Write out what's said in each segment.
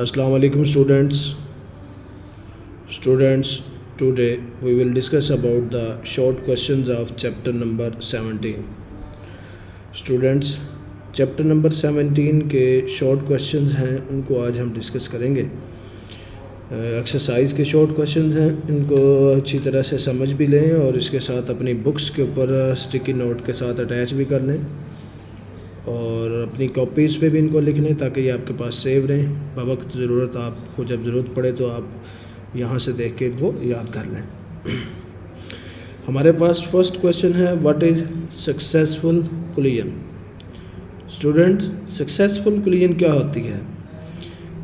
Assalamu alaikum students, today we will discuss about the short questions of chapter number 17. Students, chapter number 17 के short questions हैं, उनको आज हम discuss करेंगे। Exercise के शॉर्ट क्वेश्चंस हैं, इनको अच्छी तरह से समझ भी लें और इसके साथ अपनी बुक्स के ऊपर स्टिकी नोट के साथ अटैच भी कर लें और अपनी कॉपीज़ पे भी इनको लिख लें ताकि ये आपके पास सेव रहें। बवक्त ज़रूरत आपको जब ज़रूरत पड़े तो आप यहाँ से देख के इनको याद कर लें। हमारे पास फर्स्ट क्वेश्चन है, what is successful collision. Students, successful collision क्या होती है?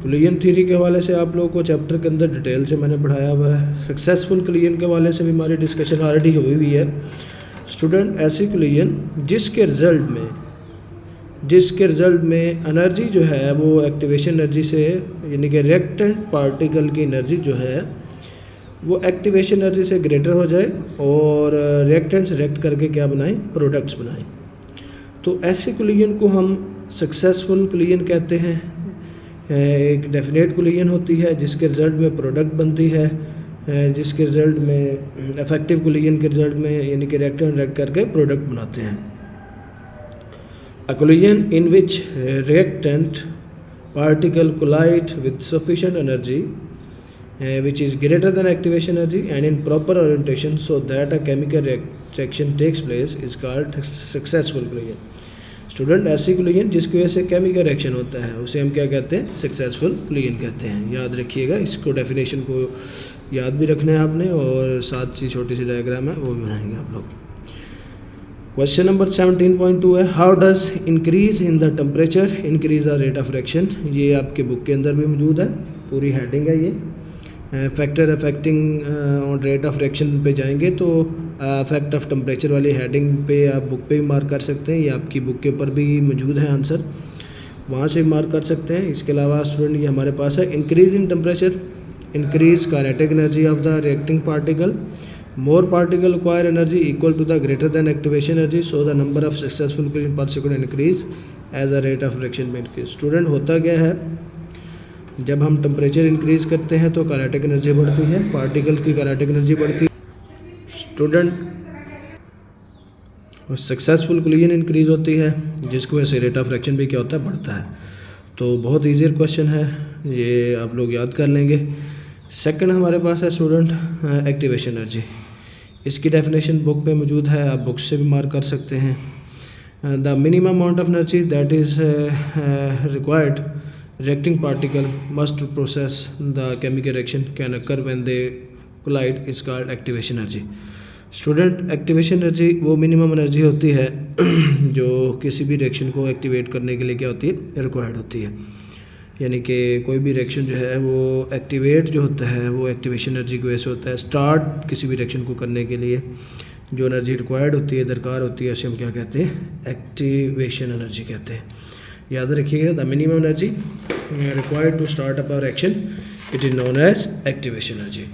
कोलिजन थ्योरी के हवाले से आप लोगों को चैप्टर के अंदर डिटेल से मैंने पढ़ाया हुआ है। सक्सेसफुल कोलिजन के हवाले से भी हमारी डिस्कशन ऑलरेडी हुई हुई है। स्टूडेंट, ऐसी कोलिजन जिसके रिज़ल्ट में एनर्जी जो है वो एक्टिवेशन एनर्जी से, यानी कि रिएक्टेंट पार्टिकल की एनर्जी जो है वो एक्टिवेशन एनर्जी से ग्रेटर हो जाए और रिएक्टेंट्स रिएक्ट करके क्या बनाएं, प्रोडक्ट्स बनाएं। तो ऐसे कोलिजन को हम सक्सेसफुल कोलिजन कहते हैं। एक डेफिनेट कोलिजन होती है जिसके रिज़ल्ट में प्रोडक्ट बनती है, जिसके रिज़ल्ट में इफेक्टिव कोलिजन के रिज़ल्ट में यानी कि रिएक्टेंट रिएक्ट करके प्रोडक्ट बनाते हैं। A collision in which reactant particle collide with sufficient energy which is greater than activation energy and in proper orientation so that a chemical reaction takes place is called successful collision. Student, ऐसी collision जिसकी वजह से chemical reaction होता है उसे हम क्या कहते हैं? सक्सेसफुल कोलिजन कहते हैं। याद रखिएगा, इसको डेफिनेशन को याद भी रखना है आपने और साथ ही छोटी सी डायग्राम है वो भी बनाएंगे आप लोग। क्वेश्चन नंबर 17.2 है, how does increase in the temperature increase the rate of reaction. ये आपके बुक के अंदर भी मौजूद है, पूरी हेडिंग है ये। Factor affecting on rate of reaction पे जाएंगे तो इफेक्ट ऑफ टेम्परेचर वाली हेडिंग पे आप बुक पे भी मार्क कर सकते हैं। ये आपकी बुक के ऊपर भी मौजूद है आंसर, वहाँ से भी मार्क कर सकते हैं। इसके अलावा स्टूडेंट ये हमारे पास है, increase in temperature increase kinetic energy of the reacting particle, more particle acquire energy equal to the greater than activation energy, so the number of successful collision per second increase as the rate of reaction में increase। Student, होता क्या है, जब हम temperature increase करते हैं तो kinetic energy बढ़ती है, पार्टिकल्स की काइनेटिक एनर्जी बढ़ती है। स्टूडेंट, सक्सेसफुल कोलिजन इंक्रीज होती है जिसकी वजह से रेट ऑफ रिएक्शन भी क्या होता है, बढ़ता है। तो बहुत ईजी क्वेश्चन है, ये आप लोग याद कर लेंगे। सेकंड हमारे पास है स्टूडेंट एक्टिवेशन एनर्जी। इसकी डेफिनेशन बुक पे मौजूद है, आप बुक से भी मार्क कर सकते हैं। The minimum amount of energy that is required reacting particle must process the chemical reaction can occur when they collide is called activation energy. Student, activation energy वो मिनिमम एनर्जी होती है जो किसी भी रिएक्शन को एक्टिवेट करने के लिए क्या होती है, रिक्वायर्ड होती है। यानी कि कोई भी रिएक्शन जो है वो एक्टिवेट जो होता है वो एक्टिवेशन एनर्जी की वजह से होता है। स्टार्ट किसी भी रिएक्शन को करने के लिए जो एनर्जी रिक्वायर्ड होती है, दरकार होती है, उसे हम क्या कहते हैं, एक्टिवेशन एनर्जी कहते हैं। याद रखिएगा, the minimum energy required to start up a reaction it is known as activation energy.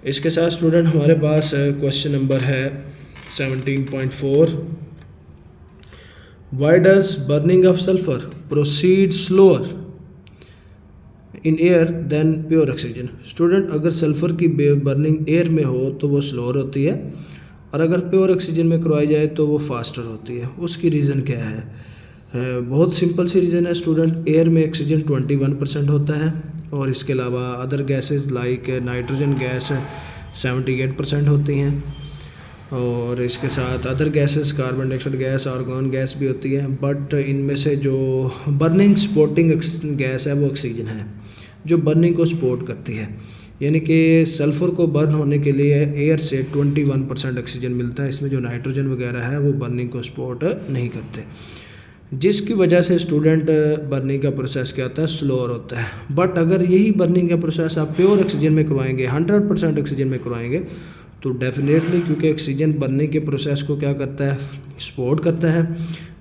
इसके साथ स्टूडेंट हमारे पास क्वेश्चन नंबर है 17.4, why does burning of sulphur proceed slower in air than pure oxygen. Student, अगर sulphur की burning air में हो तो वो स्लोअर होती है और अगर प्योर ऑक्सीजन में करवाई जाए तो वो फास्टर होती है। उसकी रीज़न क्या है? बहुत सिंपल सी रीज़न है स्टूडेंट, एयर में ऑक्सीजन 21% होता है और इसके अलावा other gases like nitrogen gas 78% होती हैं और इसके साथ other gases carbon dioxide gas, argon gas भी होती है। बट इनमें से जो बर्निंग सपोर्टिंग गैस है वो ऑक्सीजन है, जो बर्निंग को सपोर्ट करती है। यानी कि सल्फ़र को बर्न होने के लिए एयर से 21% ऑक्सीजन मिलता है, इसमें जो नाइट्रोजन वगैरह है वो बर्निंग को सपोर्ट नहीं करते, जिसकी वजह से स्टूडेंट बर्निंग का प्रोसेस क्या होता है, स्लोअर होता है। बट अगर यही बर्निंग का प्रोसेस आप प्योर ऑक्सीजन में करवाएंगे, 100% ऑक्सीजन में करवाएंगे तो डेफिनेटली, क्योंकि ऑक्सीजन बर्निंग के प्रोसेस को क्या करता है, सपोर्ट करता है,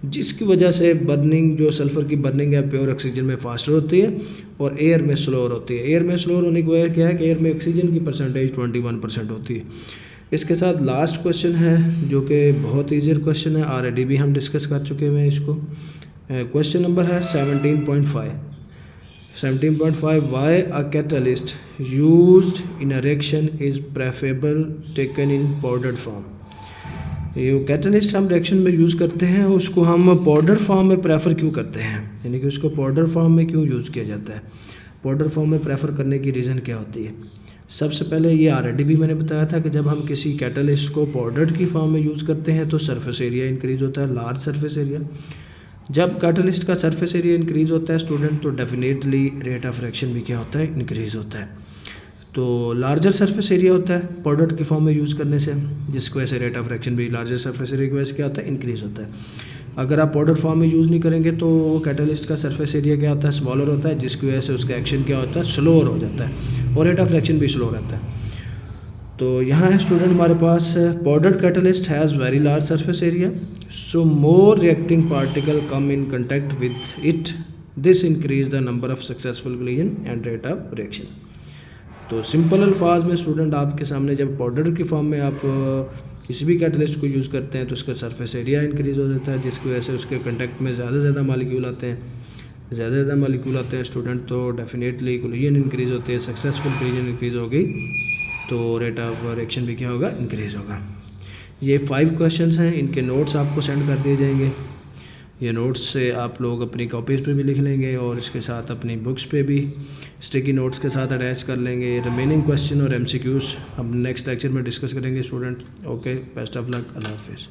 जिसकी वजह से बर्निंग जो सल्फ़र की बर्निंग है प्योर ऑक्सीजन में फास्टर होती है और एयर में स्लोअर होती है। एयर में स्लोअर होने की वजह क्या है कि एयर में ऑक्सीजन की परसेंटेज 21% होती है। इसके साथ लास्ट क्वेश्चन है जो कि बहुत ईजी क्वेश्चन है, ऑलरेडी भी हम डिस्कस कर चुके हुए हैं इसको। क्वेश्चन नंबर है 17.5, 17.5 why a catalyst used in a reaction is preferable taken in powdered form. ये कैटलिस्ट हम रिएक्शन में यूज़ करते हैं, उसको हम पाउडर फॉर्म में प्रेफर क्यों करते हैं, यानी कि उसको पाउडर फॉर्म में क्यों यूज़ किया जाता है, पाउडर फॉर्म में प्रेफर करने की रीज़न क्या होती है। सबसे पहले ये ऑलरेडी भी मैंने बताया था कि जब हम किसी कैटलिस्ट को पाउडर की फॉर्म में यूज़ करते हैं तो सरफेस एरिया इंक्रीज़ होता है, लार्ज सरफेस एरिया। जब कैटलिस्ट का सरफेस एरिया इंक्रीज़ होता है स्टूडेंट, तो डेफिनेटली रेट ऑफ रिएक्शन भी क्या होता है, इंक्रीज़ होता है। तो लार्जर सरफेस एरिया होता है पाउडर की फॉर्म में यूज़ करने से, जिसकी वजह से रेट ऑफ रिएक्शन भी लार्जर सरफेस एरिया की वजह से क्या होता है, इंक्रीज़ होता है। अगर आप पाउडर फॉर्म में यूज़ नहीं करेंगे तो कैटलिस्ट का सरफेस एरिया क्या होता है, स्मॉलर होता है, जिसकी वजह से उसका एक्शन क्या होता है, स्लोअर हो जाता है और रेट ऑफ रिएक्शन भी स्लो रहता है। तो यहाँ है स्टूडेंट हमारे पास powdered catalyst has very large surface area, so more reacting particle come in contact with it, this increase the number of successful collision and rate of reaction. तो simple अल्फाज में स्टूडेंट आपके सामने जब पाउडर की form में आप किसी भी कैटलिस्ट को यूज़ करते हैं तो उसका सरफेस एरिया इंक्रीज़ हो जाता है, जिसकी वजह से उसके कंटैक्ट में ज़्यादा मालिक्यूल आते हैं स्टूडेंट, तो डेफिनेटली कोलिजन इंक्रीज़ होते हैं, सक्सेसफुल कोलिजन इंक्रीज़ हो गई तो रेट ऑफ रिएक्शन भी क्या होगा, इंक्रीज़ होगा। ये 5 क्वेश्चंस हैं, इनके नोट्स आपको सेंड कर दिए जाएंगे। ये नोट्स से आप लोग अपनी कॉपीज़ पे भी लिख लेंगे और इसके साथ अपनी बुक्स पे भी स्टिकी नोट्स के साथ अटैच कर लेंगे। रिमेनिंग क्वेश्चन और MCQs हम नेक्स्ट लेक्चर में डिस्कस करेंगे student. Okay, best of luck, अल्लाह हाफिज़।